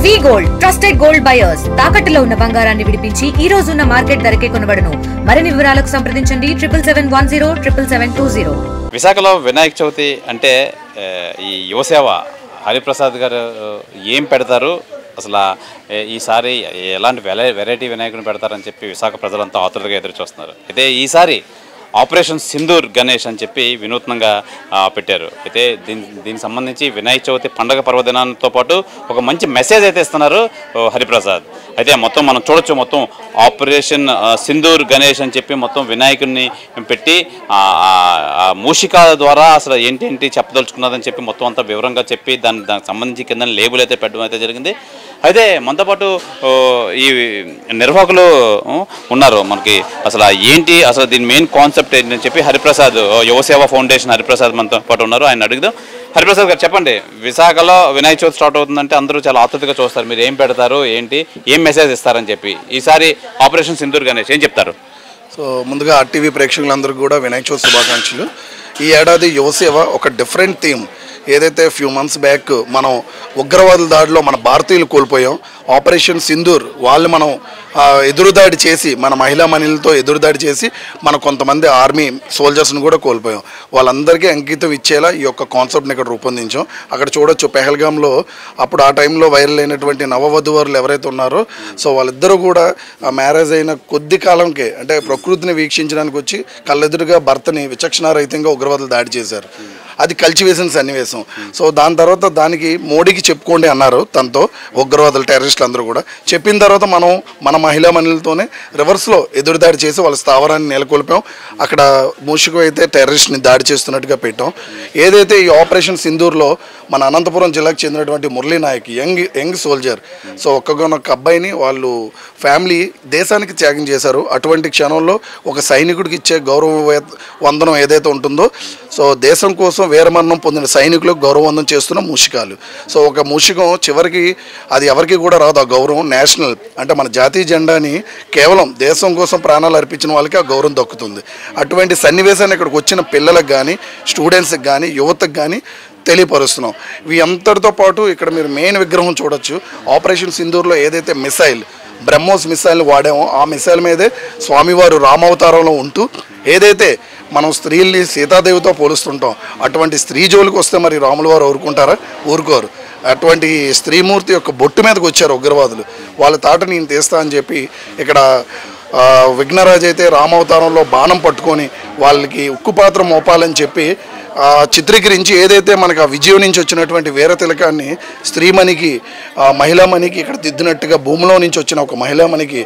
వి gold trusted gold buyers తాకట్టులో ఉన్న బంగారాన్ని విడిపించి ఈ రోజు ఉన్న మార్కెట్ ధరకే కొనబడును. మరిన్ని వివరాలకు సంప్రదించండి 77107720. విశాఖలో వినాయక చవితి అంటే ఈ యువసేవ హరిప్రసాద్ గారు ఏం పెడతారు, అసలు ఈసారి ఎలాంటి వెరైటీ వినాయకుని పెడతారని చెప్పి విశాఖ ప్రజలంతా ఆతృతగా ఎదురు చూస్తున్నారు. అయితే ఈసారి ఆపరేషన్ సింధూర్ గణేష్ అని చెప్పి వినూత్నంగా పెట్టారు. అయితే దీనికి సంబంధించి వినాయక చవితి పండుగ పర్వదినాలతో పాటు ఒక మంచి మెసేజ్ అయితే ఇస్తున్నారు హరిప్రసాద్. అయితే మొత్తం మనం చూడొచ్చు, మొత్తం ఆపరేషన్ సింధూర్ గణేష్ అని చెప్పి మొత్తం వినాయకుడిని పెట్టి మూషిక ద్వారా అసలు ఏంటి చెప్పదలుచుకున్నదని చెప్పి మొత్తం అంతా వివరంగా చెప్పి దానికి సంబంధించి కింద లేబుల్ అయితే పెట్టడం అయితే జరిగింది. అయితే మనతో పాటు ఈ నిర్వాహకులు ఉన్నారు. మనకి అసలు ఏంటి, అసలు దీని మెయిన్ కాన్సెప్ట్ ఏంటని చెప్పి హరిప్రసాద్, యువసేవ ఫౌండేషన్ హరిప్రసాద్ మనతో పాటు ఉన్నారు. ఆయన అడుగుదాం. హరిప్రసాద్ గారు చెప్పండి, విశాఖలో వినాయక చవితి స్టార్ట్ అవుతుందంటే అందరూ చాలా ఆతృతగా చూస్తారు, మీరు ఏం పెడతారు, ఏంటి, ఏం మెసేజ్ ఇస్తారని చెప్పి. ఈసారి ఆపరేషన్ సింధూర్ గణేష్ ఏం చెప్తారు? సో ముందుగా ఆర్టీవీ ప్రేక్షకులందరికీ కూడా వినాయక చవితి శుభాకాంక్షలు. ఈ ఏడాది యువసేవ ఒక డిఫరెంట్ థీమ్, ఏదైతే ఫ్యూ మంత్స్ బ్యాక్ మనం ఉగ్రవాదుల దాడిలో మన భారతీయులు కోల్పోయాం, ఆపరేషన్ సింధూర్ వాళ్ళు మనం ఎదురుదాడి చేసి మన మహిళా మణులతో ఎదురుదాడి చేసి మన కొంతమంది ఆర్మీ సోల్జర్స్ని కూడా కోల్పోయాం. వాళ్ళందరికీ అంకితం ఇచ్చేలా ఈ యొక్క కాన్సెప్ట్ని ఇక్కడ రూపొందించాం. అక్కడ చూడొచ్చు పెహల్గాంలో అప్పుడు ఆ టైంలో వైరల్ అయినటువంటి నవవధువరులు ఎవరైతే ఉన్నారో, సో వాళ్ళిద్దరూ కూడా ఆ మ్యారేజ్ అయిన కొద్ది కాలంకే అంటే ప్రకృతిని వీక్షించడానికి వచ్చి కళ్ళెదురుగా భర్తని విచక్షణారహితంగా ఉగ్రవాదులు దాడి చేశారు. అది కలిచివేసిన సన్నివేశం. సో దాని తర్వాత దానికి మోడీకి చెప్పుకోండి అన్నారు తనతో ఉగ్రవాదులు టెర్రరిస్టులు అందరూ కూడా. చెప్పిన తర్వాత మనం మన మహిళా మనులతోనే రివర్స్లో ఎదురుదాడి చేసి వాళ్ళ స్థావరాన్ని నెలకొల్పాం. అక్కడ మూషికు అయితే టెర్రరిస్ట్ని దాడి చేస్తున్నట్టుగా పెట్టాం. ఏదైతే ఈ ఆపరేషన్ సింధూర్లో మన అనంతపురం జిల్లాకు చెందినటువంటి Murali Nayak young soldier, so ఒక్క అబ్బాయిని వాళ్ళు ఫ్యామిలీ దేశానికి త్యాగం చేశారు. అటువంటి క్షణంలో ఒక సైనికుడికి ఇచ్చే గౌరవ వందనం ఏదైతే ఉంటుందో, సో దేశం కోసం వీరమరణం పొందిన సైనికులకు గౌరవవందనం చేస్తున్న మూషికాలు. సో ఒక మూషికం చివరికి అది ఎవరికి కూడా రాదు ఆ గౌరవం. నేషనల్ అంటే మన జాతీయ జెండాని కేవలం దేశం కోసం ప్రాణాలు అర్పించిన వాళ్ళకి ఆ గౌరవం దక్కుతుంది. అటువంటి సన్నివేశాన్ని ఇక్కడికి వచ్చిన పిల్లలకు కానీ, స్టూడెంట్స్కి కానీ, యువతకు కానీ తెలియపరుస్తున్నాం. ఇవి అంతటితో పాటు ఇక్కడ మీరు మెయిన్ విగ్రహం చూడొచ్చు. ఆపరేషన్ సింధూర్లో ఏదైతే మిసైల్ బ్రహ్మోస్ మిసైల్ వాడామో ఆ మిసైల్ మీదే స్వామివారు రామావతారంలో ఉంటూ, ఏదైతే మనం స్త్రీల్ని సీతాదేవితో పోలుస్తుంటాం, అటువంటి స్త్రీ జోలికి వస్తే మరి రాముల వారు ఊరుకుంటారా? ఊరుకోరు. అటువంటి స్త్రీమూర్తి యొక్క బొట్టు మీదకి వచ్చారు ఉగ్రవాదులు. వాళ్ళ తాట నేను తీస్తా అని చెప్పి ఇక్కడ విఘ్నరాజు అయితే రామావతారంలో బాణం పట్టుకొని వాళ్ళకి ఉక్కుపాత్ర మోపాలని చెప్పి చిత్రీకరించి ఏదైతే మనకు ఆ విజయం నుంచి వచ్చినటువంటి వీర తిలకాన్ని స్త్రీమణికి మహిళామణికి ఇక్కడ దిద్దినట్టుగా, భూమిలో నుంచి వచ్చిన ఒక మహిళామణికి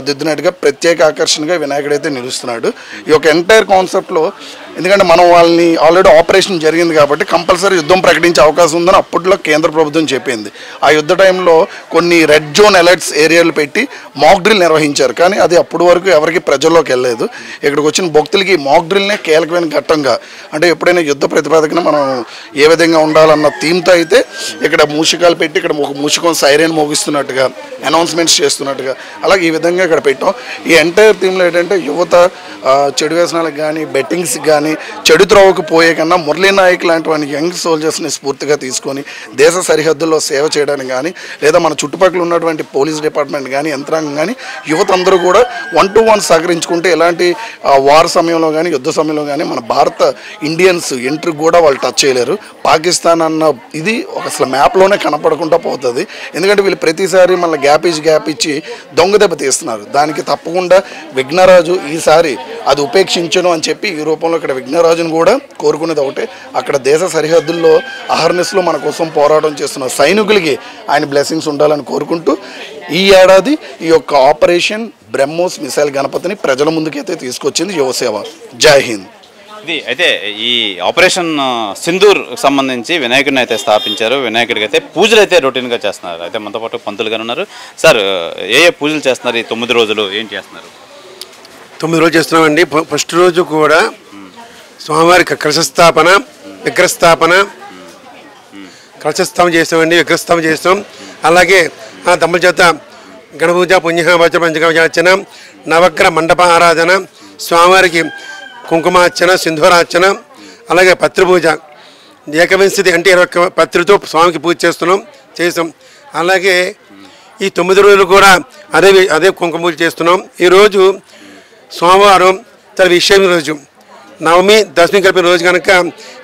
దిద్దినట్టుగా ప్రత్యేక ఆకర్షణగా వినాయకుడైతే నిలుస్తున్నాడు. ఈ యొక్క ఎంటైర్ కాన్సెప్ట్లో ఎందుకంటే మనం వాళ్ళని ఆల్రెడీ ఆపరేషన్ జరిగింది కాబట్టి కంపల్సరీ యుద్ధం ప్రకటించే అవకాశం ఉందని అప్పట్లో కేంద్ర ప్రభుత్వం చెప్పింది. ఆ యుద్ధ టైంలో కొన్ని రెడ్ జోన్ అలర్ట్స్ ఏరియాలు పెట్టి మాక్ డ్రిల్ నిర్వహించారు. కానీ అది అప్పటి వరకు ఎవరికి ప్రజల్లోకి వెళ్ళలేదు. ఇక్కడికి వచ్చిన భక్తులకి మాక్ డ్రిల్నే కీలకమైన ఘట్టంగా, అంటే ఎప్పుడైనా యుద్ధ ప్రతిపాదకన మనం ఏ విధంగా ఉండాలన్న థీమ్తో అయితే ఇక్కడ మూషికాలు పెట్టి ఇక్కడ ఒక మూషికం సైరన్ మోగిస్తున్నట్టుగా, అనౌన్స్మెంట్స్ చేస్తున్నట్టుగా అలాగే ఈ విధంగా ఇక్కడ పెట్టాం. ఈ ఎంటైర్ థీమ్లో ఏంటంటే యువత చెడు వ్యసనాలకు కానీ, బెట్టింగ్స్కి కానీ, చెడు త్రోవకు పోయే కన్నా మురళీ నాయక్ లాంటి వాడిని యంగ్ సోల్జర్స్ని స్ఫూర్తిగా తీసుకొని దేశ సరిహద్దుల్లో సేవ చేయడానికి కానీ, లేదా మన చుట్టుపక్కల ఉన్నటువంటి పోలీస్ డిపార్ట్మెంట్ కానీ, యంత్రాంగం కానీ, యువత అందరూ కూడా 1-to-1 సహకరించుకుంటే ఎలాంటి వార్ సమయంలో కానీ, యుద్ధ సమయంలో కానీ మన భారత ఇండియన్స్ ఎంట్రీ కూడా వాళ్ళు టచ్ చేయలేరు. పాకిస్తాన్ అన్న ఇది అసలు మ్యాప్లోనే కనపడకుండా పోతుంది. ఎందుకంటే వీళ్ళు ప్రతిసారి మళ్ళీ గ్యాప్ ఇచ్చి దొంగ దెబ్బ తీస్తున్నారు. దానికి తప్పకుండా విఘ్నరాజు ఈసారి అది ఉపేక్షించను అని చెప్పి ఈ రూపంలో ఇక్కడ విఘ్నరాజును కూడా కోరుకునేది ఒకటే, అక్కడ దేశ సరిహద్దుల్లో అహర్నిశలో మన కోసం పోరాటం చేస్తున్న సైనికులకి ఆయన బ్లెస్సింగ్స్ ఉండాలని కోరుకుంటూ ఈ ఏడాది ఈ యొక్క ఆపరేషన్ బ్రహ్మోస్ మిసైల్ గణపతిని ప్రజల ముందుకైతే తీసుకొచ్చింది యువసేవ. జై హింద్. ఇది అయితే ఈ ఆపరేషన్ సింధూర్ సంబంధించి వినాయకుడిని అయితే స్థాపించారు. వినాయకుడికి అయితే పూజలు అయితే రొటీన్గా చేస్తున్నారు. అయితే మనతో పాటు పంతులు గారు ఉన్నారు. సార్, ఏ పూజలు చేస్తున్నారు? ఈ 9 రోజులు ఏం చేస్తున్నారు? 9 రోజులు చేస్తున్నామండి. ఫస్ట్ రోజు కూడా స్వామివారికి కలశస్థాపన, విగ్రహస్థాపన, కలశస్థాపన చేస్తామండి, విగ్రహస్థాపన చేస్తాం. అలాగే తమ్ముల చేత గణపూజ, పుణ్యవాచ, పంచగవ్యార్చన, నవగ్రహ మండప ఆరాధన, స్వామివారికి కుంకుమార్చన, సింధూరార్చన, అలాగే పత్రి పూజ, ఏకవింశతి అంటే 21 పత్రితో స్వామికి పూజ చేస్తాం. అలాగే ఈ 9 రోజులు కూడా అదే కుంకుమ పూజ చేస్తున్నాం. ఈరోజు సోమవారం చాలా విశేషమైన రోజు, నవమి దశమి కలిపిన రోజు కనుక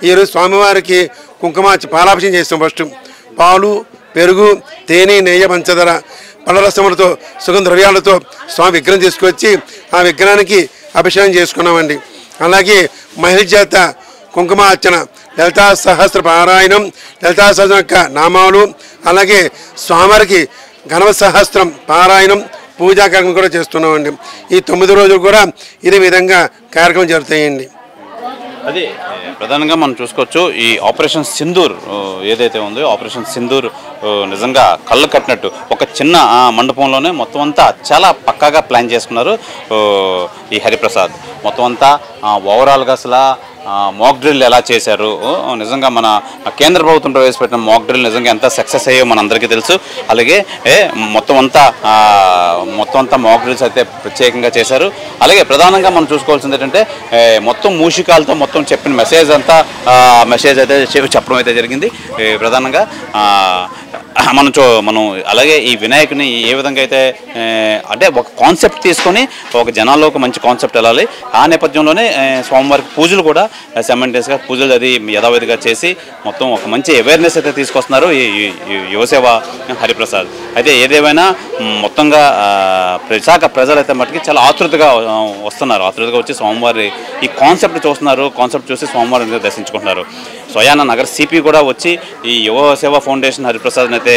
ఈరోజు స్వామివారికి కుంకుమ పాలాభిషేకం చేస్తాం. ఫస్ట్ పాలు, పెరుగు, తేనె, నెయ్యి, పంచదార, పళ్ళరసములతో సుగంధ ద్రవ్యాలతో స్వామి విగ్రహం తీసుకొచ్చి ఆ విగ్రహానికి అభిషేకం చేసుకున్నామండి. అలాగే మహిళ చేత కుంకుమార్చన, లలితా సహస్ర పారాయణం, లలితా సహస్రం యొక్క నామాలు, అలాగే స్వామివారికి గణపతి సహస్రం పారాయణం, పూజా కార్యక్రమం కూడా చేస్తున్నామండి. ఈ 9 రోజులు కూడా ఇదే విధంగా కార్యక్రమం జరుగుతాయండి. అది ప్రధానంగా మనం చూసుకోవచ్చు. ఈ ఆపరేషన్ సింధూర్ ఏదైతే ఉందో, ఆపరేషన్ సింధూర్ నిజంగా కళ్ళు కట్టినట్టు ఒక చిన్న మండపంలోనే మొత్తం అంతా చాలా పక్కాగా ప్లాన్ చేసుకున్నారు ఈ హరిప్రసాద్. మొత్తం అంతా ఓవరాల్గా అసలు మాక్ డ్రిల్ ఎలా చేశారు, నిజంగా మన కేంద్ర ప్రభుత్వం ప్రవేశపెట్టిన మాక్ డ్రిల్ నిజంగా ఎంత సక్సెస్ అయ్యో మనందరికీ తెలుసు. అలాగే మొత్తం అంతా మాక్ డ్రిల్స్ అయితే ప్రత్యేకంగా చేశారు. అలాగే ప్రధానంగా మనం చూసుకోవాల్సింది ఏంటంటే మొత్తం మూషికాలతో మొత్తం చెప్పిన మెసేజ్ అయితే చెప్పడం అయితే జరిగింది. ప్రధానంగా మనం అలాగే ఈ వినాయకుని ఏ విధంగా అయితే అంటే ఒక కాన్సెప్ట్ తీసుకొని ఒక జనాల్లో ఒక మంచి కాన్సెప్ట్ వెళ్ళాలి. ఆ నేపథ్యంలోనే స్వామివారికి పూజలు కూడా సెమెంటెస్గా పూజలు అది యథావిధిగా చేసి మొత్తం ఒక మంచి అవేర్నెస్ అయితే తీసుకొస్తున్నారు ఈ యువసేవ హరిప్రసాద్. అయితే ఏదేమైనా మొత్తంగా విశాఖ ప్రజలైతే మటుకి చాలా ఆతృతగా వస్తున్నారు. ఆతృతగా వచ్చి స్వామివారి ఈ కాన్సెప్ట్ చూస్తున్నారు. కాన్సెప్ట్ చూసి స్వామివారిని దర్శించుకుంటున్నారు. స్వయాన నగర సిపి కూడా వచ్చి ఈ యువ సేవా ఫౌండేషన్ హరిప్రసాద్ని అయితే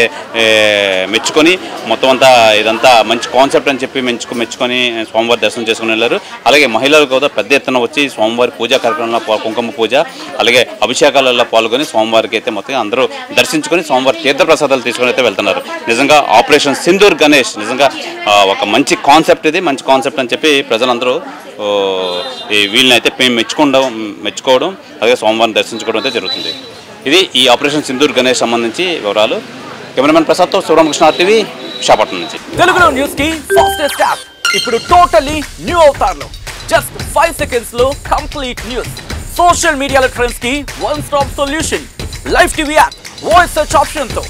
మెచ్చుకొని మొత్తం అంతా ఇదంతా మంచి కాన్సెప్ట్ అని చెప్పి మెచ్చుకొని స్వామివారి దర్శనం చేసుకుని వెళ్ళారు. అలాగే మహిళలు కూడా పెద్ద ఎత్తున వచ్చి స్వామివారి పూజా కార్యక్రమంలో కుంకుమ పూజ అలాగే అభిషేకాలలో పాల్గొని స్వామివారికి అయితే మొత్తం అందరూ దర్శించుకొని స్వామివారి తీర్థప్రసాదాలు తీసుకొని అయితే వెళ్తున్నారు. నిజంగా ఆపరేషన్ సింధూర్ గణేష్ నిజంగా ఒక మంచి కాన్సెప్ట్, ఇది మంచి కాన్సెప్ట్ అని చెప్పి ప్రజలందరూ వీళ్ళని అయితే మెచ్చుకోవడం అలాగే స్వామివారిని దర్శించుకోవడం అయితే జరుగుతుంది. ఇది ఈ ఆపరేషన్ సింధూర్ గణేష్ సంబంధించి వివరాలు. కెమెరామెన్ ప్రసాద్తో శివరామకృష్ణ టీవీ విశాఖపట్నం నుంచి. తెలుగులో న్యూస్ కి ఫాస్టెస్ట్ యాప్ ఇప్పుడు టోటల్లీ న్యూ అవతార్లో జస్ట్ 5 seconds లో కంప్లీట్ న్యూస్. సోషల్ మీడియాలో ట్రెండ్స్ కి one stop solution. Live TV app voice search option తో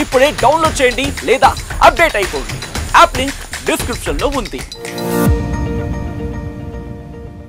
ఇప్పుడే డౌన్లోడ్ చేయండి లేదా అప్డేట్ అయిపోండి. యాప్ లింక్ డిస్క్రిప్షన్ లో ఉంది.